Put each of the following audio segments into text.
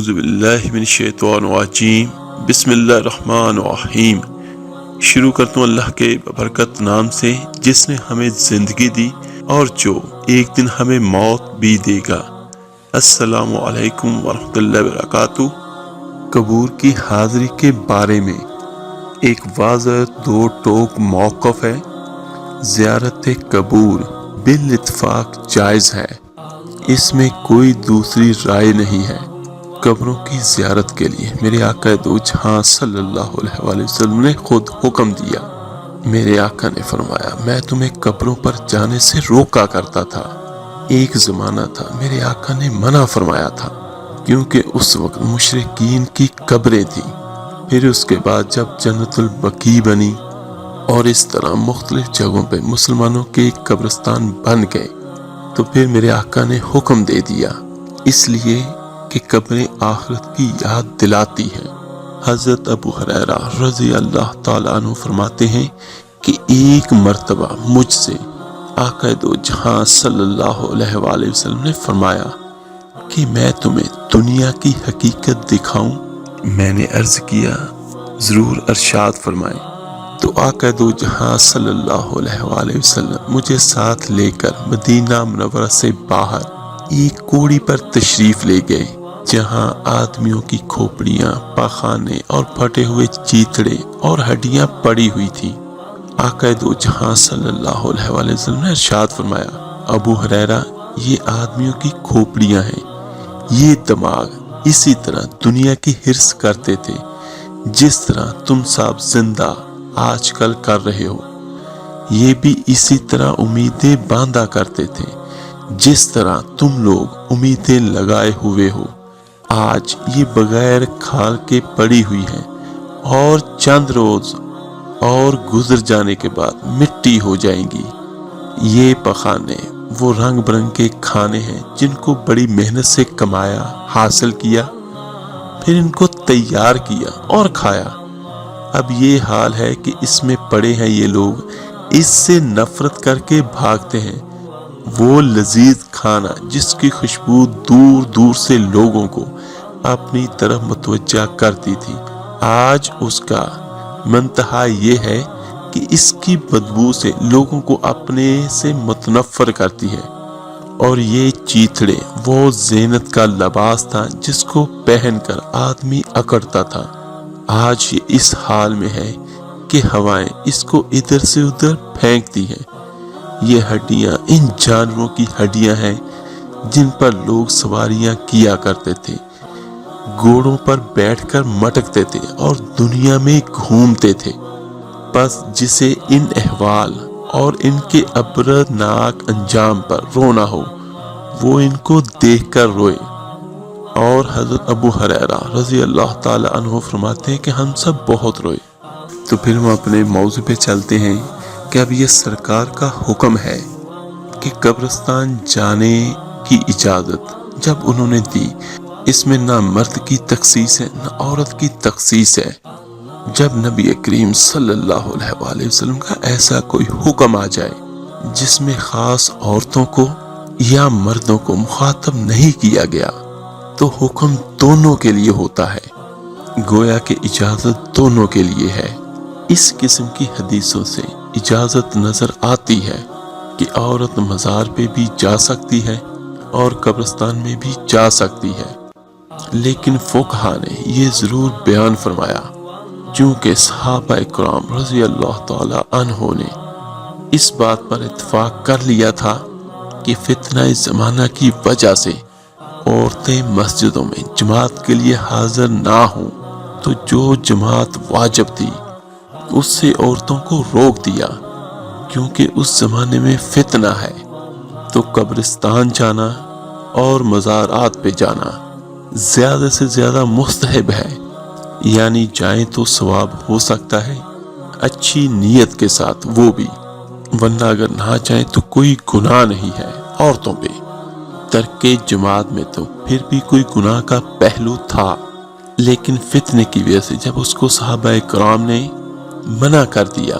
اعوذ باللہ من الشیطان الرجیم بسم اللہ الرحمن الرحیم۔ شروع کرتا ہوں اللہ کے ببرکت نام سے جس نے ہمیں زندگی دی اور جو ایک دن ہمیں موت بھی دے گا۔ السلام علیکم ورحمۃ اللہ وبرکاتہ۔ قبور کی حاضری کے بارے میں ایک واضح دو ٹوک موقف ہے۔ زیارت قبور بالاتفاق جائز ہے، اس میں کوئی دوسری رائے نہیں ہے۔ قبروں کی زیارت کے لیے میرے آقا دو جہاں صلی اللہ علیہ وآلہ وسلم نے خود حکم دیا۔ میرے آقا نے فرمایا، میں تمہیں قبروں پر جانے سے روکا کرتا تھا۔ ایک زمانہ تھا میرے آقا نے منع فرمایا تھا، کیونکہ اس وقت مشرکین کی قبریں تھیں۔ پھر اس کے بعد جب جنت البقیع بنی اور اس طرح مختلف جگہوں پہ مسلمانوں کے قبرستان بن گئے، تو پھر میرے آقا نے حکم دے دیا، اس لیے کہ قبریں آخرت کی یاد دلاتی ہیں۔ حضرت ابو ہریرہ رضی اللہ تعالیٰ عنہ فرماتے ہیں کہ ایک مرتبہ مجھ سے آقا دو جہاں صلی اللہ علیہ وآلہ وسلم نے فرمایا کہ میں تمہیں دنیا کی حقیقت دکھاؤں۔ میں نے عرض کیا ضرور ارشاد فرمائیں۔ تو آقا دو جہاں صلی اللہ علیہ وآلہ وسلم مجھے ساتھ لے کر مدینہ منورہ سے باہر ایک کوڑی پر تشریف لے گئے، جہاں آدمیوں کی کھوپڑیاں، پاخانے اور پھٹے ہوئے چیتڑے اور ہڈیاں پڑی ہوئی تھیں۔ آقا دو جہاں صلی اللہ علیہ وآلہ وسلم نے ارشاد فرمایا، ابو ہریرہ یہ آدمیوں کی کھوپڑیاں ہیں، یہ دماغ اسی طرح دنیا کی حرص کرتے تھے جس طرح تم سب زندہ آج کل کر رہے ہو۔ یہ بھی اسی طرح امیدیں باندھا کرتے تھے جس طرح تم لوگ امیدیں لگائے ہوئے ہو۔ آج یہ بغیر کھال کے پڑی ہوئی ہیں اور چند روز اور گزر جانے کے بعد مٹی ہو جائیں گی۔ یہ پخانے وہ رنگ برنگ کے کھانے ہیں جن کو بڑی محنت سے کمایا، حاصل کیا، پھر ان کو تیار کیا اور کھایا۔ اب یہ حال ہے کہ اس میں پڑے ہیں یہ لوگ، اس سے نفرت کر کے بھاگتے ہیں۔ وہ لذیذ کھانا جس کی خوشبو دور دور سے لوگوں کو اپنی طرف متوجہ کرتی تھی، آج اس کا منتہا یہ ہے کہ اس کی بدبو سے لوگوں کو اپنے سے متنفر کرتی ہے۔ اور یہ چیتڑے وہ زینت کا لباس تھا جس کو پہن کر آدمی اکڑتا تھا، آج یہ اس حال میں ہے کہ ہوائیں اس کو ادھر سے ادھر پھینکتی ہیں۔ یہ ہڈیاں ان جانوروں کی ہڈیاں ہیں جن پر لوگ سواریاں کیا کرتے تھے، گھوڑوں پر بیٹھ کر مٹکتے تھے اور دنیا میں گھومتے تھے۔ بس جسے ان احوال اور ان کے عبرتناک انجام پر رونا ہو، وہ ان کو دیکھ کر روئے۔ اور حضرت ابو ہریرہ رضی اللہ تعالی عنہ فرماتے ہیں کہ ہم سب بہت روئے۔ تو پھر ہم اپنے موضوع پہ چلتے ہیں کہ اب یہ سرکار کا حکم ہے کہ قبرستان جانے کی اجازت جب انہوں نے دی، اس میں نہ مرد کی تخصیص ہے نہ عورت کی تخصیص ہے۔ جب نبی کریم صلی اللہ علیہ وآلہ وسلم کا ایسا کوئی حکم آ جائے جس میں خاص عورتوں کو یا مردوں کو مخاطب نہیں کیا گیا، تو حکم دونوں کے لیے ہوتا ہے، گویا کہ اجازت دونوں کے لیے ہے۔ اس قسم کی حدیثوں سے اجازت نظر آتی ہے کہ عورت مزار پہ بھی جا سکتی ہے اور قبرستان میں بھی جا سکتی ہے، لیکن فقہا نے یہ ضرور بیان فرمایا، چونکہ صحابہ کرام رضی اللہ تعالی عنہ نے اس بات پر اتفاق کر لیا تھا کہ فتنہ زمانہ کی وجہ سے عورتیں مسجدوں میں جماعت کے لیے حاضر نہ ہوں، تو جو جماعت واجب تھی اس سے عورتوں کو روک دیا، کیونکہ اس زمانے میں فتنہ ہے۔ تو قبرستان جانا اور مزارات پہ جانا زیادہ سے زیادہ مستحب ہے، یعنی جائیں تو ثواب ہو سکتا ہے اچھی نیت کے ساتھ، وہ بھی، ورنہ اگر نہ جائیں تو کوئی گناہ نہیں ہے عورتوں پہ۔ ترک جماعت میں تو پھر بھی کوئی گناہ کا پہلو تھا، لیکن فتنے کی وجہ سے جب اس کو صحابہ کرام نے منع کر دیا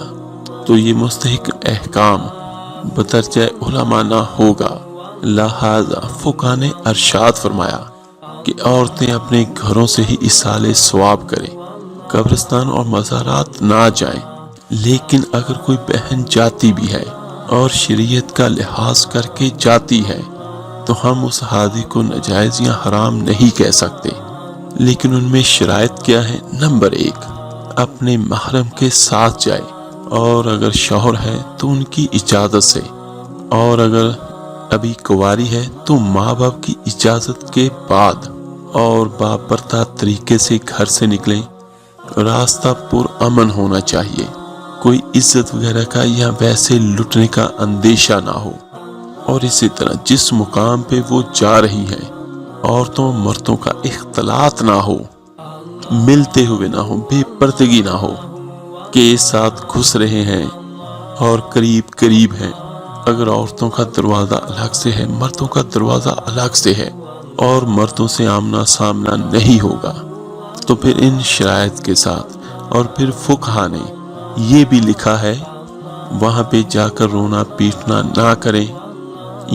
تو یہ مستحق احکام بترجہ علماء نہ ہوگا، لہذا فقہا نے ارشاد فرمایا کہ عورتیں اپنے گھروں سے ہی ایصال ثواب کریں، قبرستان اور مزارات نہ جائیں۔ لیکن اگر کوئی بہن جاتی بھی ہے اور شریعت کا لحاظ کر کے جاتی ہے تو ہم اس حاجی کو ناجائز یا حرام نہیں کہہ سکتے، لیکن ان میں شرائط کیا ہے؟ نمبر 1، اپنے محرم کے ساتھ جائے، اور اگر شوہر ہے تو ان کی اجازت سے، اور اگر ابھی کنواری ہے تو ماں باپ کی اجازت کے بعد، اور باپردہ طریقے سے گھر سے نکلیں۔ راستہ پرامن ہونا چاہیے، کوئی عزت وغیرہ کا یا ویسے لٹنے کا اندیشہ نہ ہو، اور اسی طرح جس مقام پہ وہ جا رہی ہیں عورتوں مردوں کا اختلاط نہ ہو، ملتے ہوئے نہ ہو، بے پردگی نہ ہو کہ ایک ساتھ گھس رہے ہیں اور قریب قریب ہیں۔ اگر عورتوں کا دروازہ الگ سے ہے، مردوں کا دروازہ الگ سے ہے، اور مردوں سے آمنا سامنا نہیں ہوگا، تو پھر ان شرائط کے ساتھ، اور پھر فقہا نے یہ بھی لکھا ہے وہاں پہ جا کر رونا پیٹنا نہ کریں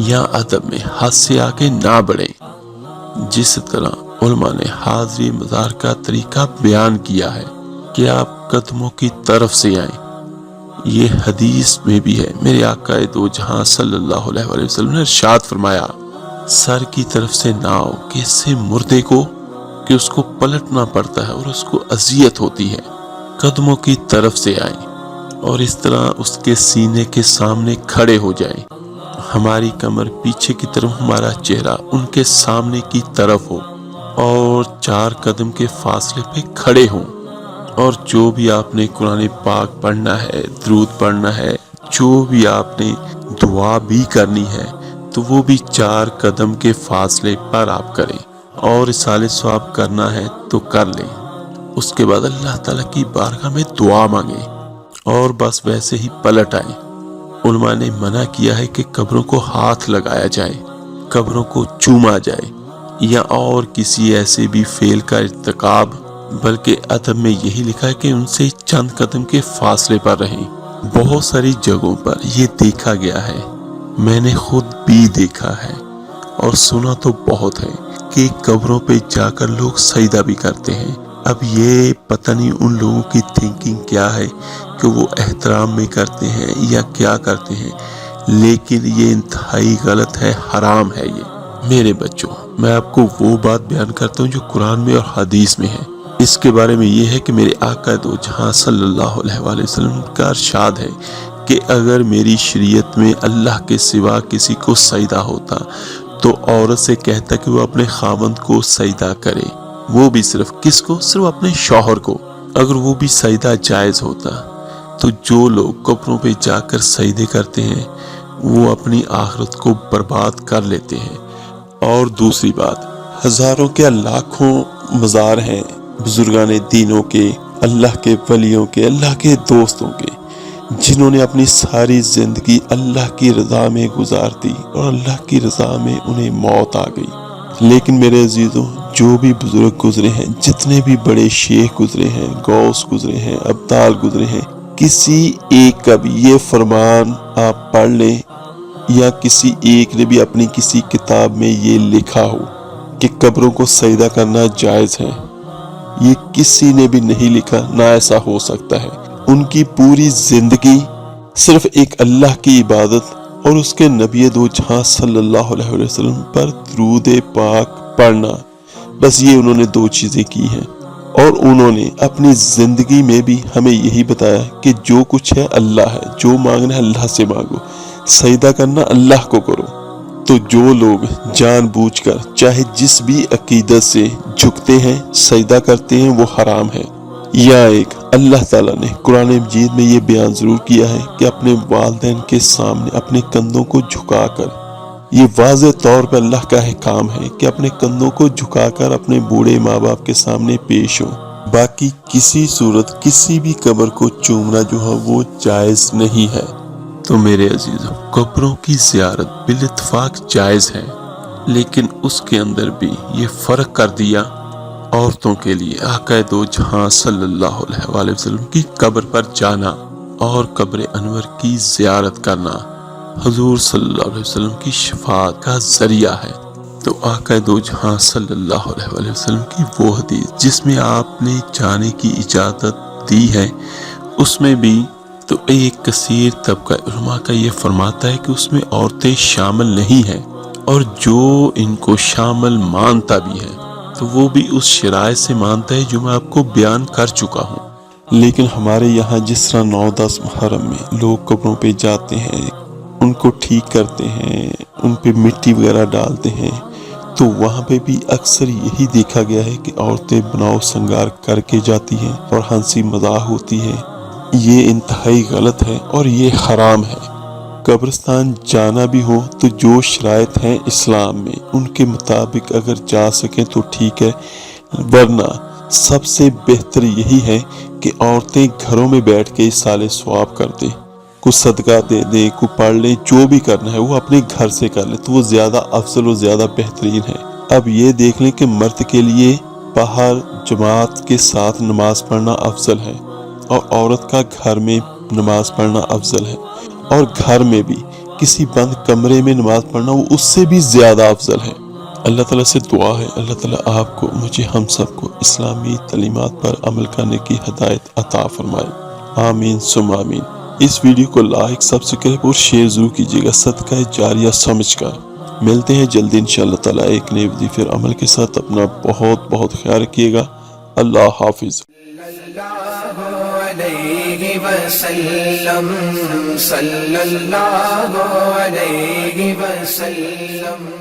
یا ادب میں حد سے آگے نہ بڑھیں۔ جس طرح علماء نے حاضری مزار کا طریقہ بیان کیا ہے کہ آپ قدموں کی طرف سے آئیں، یہ حدیث میں بھی ہے۔ میرے آقا دو جہاں صلی اللہ علیہ وآلہ وسلم نے ارشاد فرمایا، سر کی طرف سے نہ آؤ کہ اس سے مردے کو کہ اس کو پلٹنا پڑتا ہے اور اس کو اذیت ہوتی ہے، قدموں کی طرف سے آئیں اور اس طرح اس کے سینے کے سامنے کھڑے ہو جائیں، ہماری کمر پیچھے کی طرف، ہمارا چہرہ ان کے سامنے کی طرف ہو، اور 4 قدم کے فاصلے پہ کھڑے ہوں، اور جو بھی آپ نے قرآن پاک پڑھنا ہے، درود پڑھنا ہے، جو بھی آپ نے دعا بھی کرنی ہے تو وہ بھی 4 قدم کے فاصلے پر آپ کریں، اور ایصال ثواب کرنا ہے تو کر لیں۔ اس کے بعد اللہ تعالیٰ کی بارگاہ میں دعا مانگیں اور بس ویسے ہی پلٹ آئیں۔ علماء نے منع کیا ہے کہ قبروں کو ہاتھ لگایا جائے، قبروں کو چوما جائے یا اور کسی ایسے بھی فعل کا ارتکاب، بلکہ ادب میں یہی لکھا ہے کہ ان سے چند قدم کے فاصلے پر رہیں۔ بہت ساری جگہوں پر یہ دیکھا گیا ہے، میں نے خود بھی دیکھا ہے اور سنا تو بہت ہے کہ قبروں پہ جا کر لوگ سجدہ بھی کرتے ہیں۔ اب یہ پتہ نہیں ان لوگوں کی تھنکنگ کیا ہے کہ وہ احترام میں کرتے ہیں یا کیا کرتے ہیں، لیکن یہ انتہائی غلط ہے، حرام ہے۔ یہ میرے بچوں، میں آپ کو وہ بات بیان کرتا ہوں جو قرآن میں اور حدیث میں ہے۔ اس کے بارے میں یہ ہے کہ میرے آقا دو جہاں صلی اللہ علیہ وآلہ وسلم کا ارشاد ہے کہ اگر میری شریعت میں اللہ کے سوا کسی کو سجدہ ہوتا تو عورت سے کہتا کہ وہ اپنے خاوند کو سجدہ کرے، وہ بھی صرف کس کو؟ صرف اپنے شوہر کو۔ اگر وہ بھی سجدہ جائز ہوتا تو جو لوگ قبروں پہ جا کر سجدے کرتے ہیں وہ اپنی آخرت کو برباد کر لیتے ہیں۔ اور دوسری بات، ہزاروں کے لاکھوں مزار ہیں بزرگان دینوں کے، اللہ کے ولیوں کے، اللہ کے دوستوں کے، جنہوں نے اپنی ساری زندگی اللہ کی رضا میں گزار دی اور اللہ کی رضا میں انہیں موت آ گئی۔ لیکن میرے عزیزوں، جو بھی بزرگ گزرے ہیں، جتنے بھی بڑے شیخ گزرے ہیں، غوث گزرے ہیں، ابدال گزرے ہیں، کسی ایک کا بھی یہ فرمان آپ پڑھ لیں یا کسی ایک نے بھی اپنی کسی کتاب میں یہ لکھا ہو کہ قبروں کو سجدہ کرنا جائز ہے، یہ کسی نے بھی نہیں لکھا، نہ ایسا ہو سکتا ہے۔ ان کی پوری زندگی صرف ایک اللہ کی عبادت اور اس کے نبی دو جہاں صلی اللہ علیہ وسلم پر درود پاک پڑھنا، بس یہ انہوں نے 2 چیزیں کی ہیں، اور انہوں نے اپنی زندگی میں بھی ہمیں یہی بتایا کہ جو کچھ ہے اللہ ہے، جو مانگنا ہے اللہ سے مانگو، سجدہ کرنا اللہ کو کرو۔ تو جو لوگ جان بوجھ کر چاہے جس بھی عقیدت سے جھکتے ہیں، سجدہ کرتے ہیں، وہ حرام ہے۔ یا ایک اللہ تعالیٰ نے قرآن مجید میں یہ بیان ضرور کیا ہے کہ اپنے والدین کے سامنے اپنے کندھوں کو جھکا کر، یہ واضح طور پہ اللہ کا احکام ہے کہ اپنے کندھوں کو جھکا کر اپنے بوڑھے ماں باپ کے سامنے پیش ہو۔ باقی کسی صورت کسی بھی قبر کو چومنا جو ہے وہ جائز نہیں ہے۔ تو میرے عزیزوں، قبروں کی زیارت بالاتفاق جائز ہے، لیکن اس کے اندر بھی یہ فرق کر دیا عورتوں کے لیے۔ آقا دو جہاں صلی اللہ علیہ وآلہ وسلم کی قبر پر جانا اور قبر انور کی زیارت کرنا حضور صلی اللہ علیہ وسلم کی شفاعت کا ذریعہ ہے۔ تو آقا دو جہاں صلی اللہ علیہ وسلم کی وہ حدیث جس میں آپ نے جانے کی اجازت دی ہے، اس میں بھی تو ایک کثیر طبقہ علماء کا یہ فرماتا ہے کہ اس میں عورتیں شامل نہیں ہیں، اور جو ان کو شامل مانتا بھی ہے تو وہ بھی اس شرائط سے مانتا ہے جو میں آپ کو بیان کر چکا ہوں۔ لیکن ہمارے یہاں جس طرح 9-10 محرم میں لوگ قبروں پہ جاتے ہیں، ان کو ٹھیک کرتے ہیں، ان پہ مٹی وغیرہ ڈالتے ہیں، تو وہاں پہ بھی اکثر یہی دیکھا گیا ہے کہ عورتیں بناؤ سنگار کر کے جاتی ہیں اور ہنسی مذاق ہوتی ہے۔ یہ انتہائی غلط ہے اور یہ حرام ہے۔ قبرستان جانا بھی ہو تو جو شرائط ہیں اسلام میں ان کے مطابق اگر جا سکیں تو ٹھیک ہے، ورنہ سب سے بہتر یہی ہے کہ عورتیں گھروں میں بیٹھ کے سال ثواب کر دیں، کچھ صدقہ دے دیں، کوئی پڑھ لیں، جو بھی کرنا ہے وہ اپنے گھر سے کر لیں، تو وہ زیادہ افضل و زیادہ بہترین ہے۔ اب یہ دیکھ لیں کہ مرد کے لیے باہر جماعت کے ساتھ نماز پڑھنا افضل ہے اور عورت کا گھر میں نماز پڑھنا افضل ہے، اور گھر میں بھی کسی بند کمرے میں نماز پڑھنا وہ اس سے بھی زیادہ افضل ہے۔ اللہ تعالیٰ سے دعا ہے اللہ تعالیٰ آپ کو، مجھے، ہم سب کو اسلامی تعلیمات پر عمل کرنے کی ہدایت عطا فرمائے، آمین ثم آمین۔ اس ویڈیو کو لائک، سبسکرائب اور شیئر ضرور کیجیے گا صدقہ جاریہ سمجھ کر۔ ملتے ہیں جلدی انشاءاللہ تعالیٰ ایک نئے ویڈیو پھر عمل کے ساتھ۔ اپنا بہت بہت خیال رکھیے گا۔ اللہ حافظ۔ علیہ وسلم، صلی اللہ علیہ وسلم۔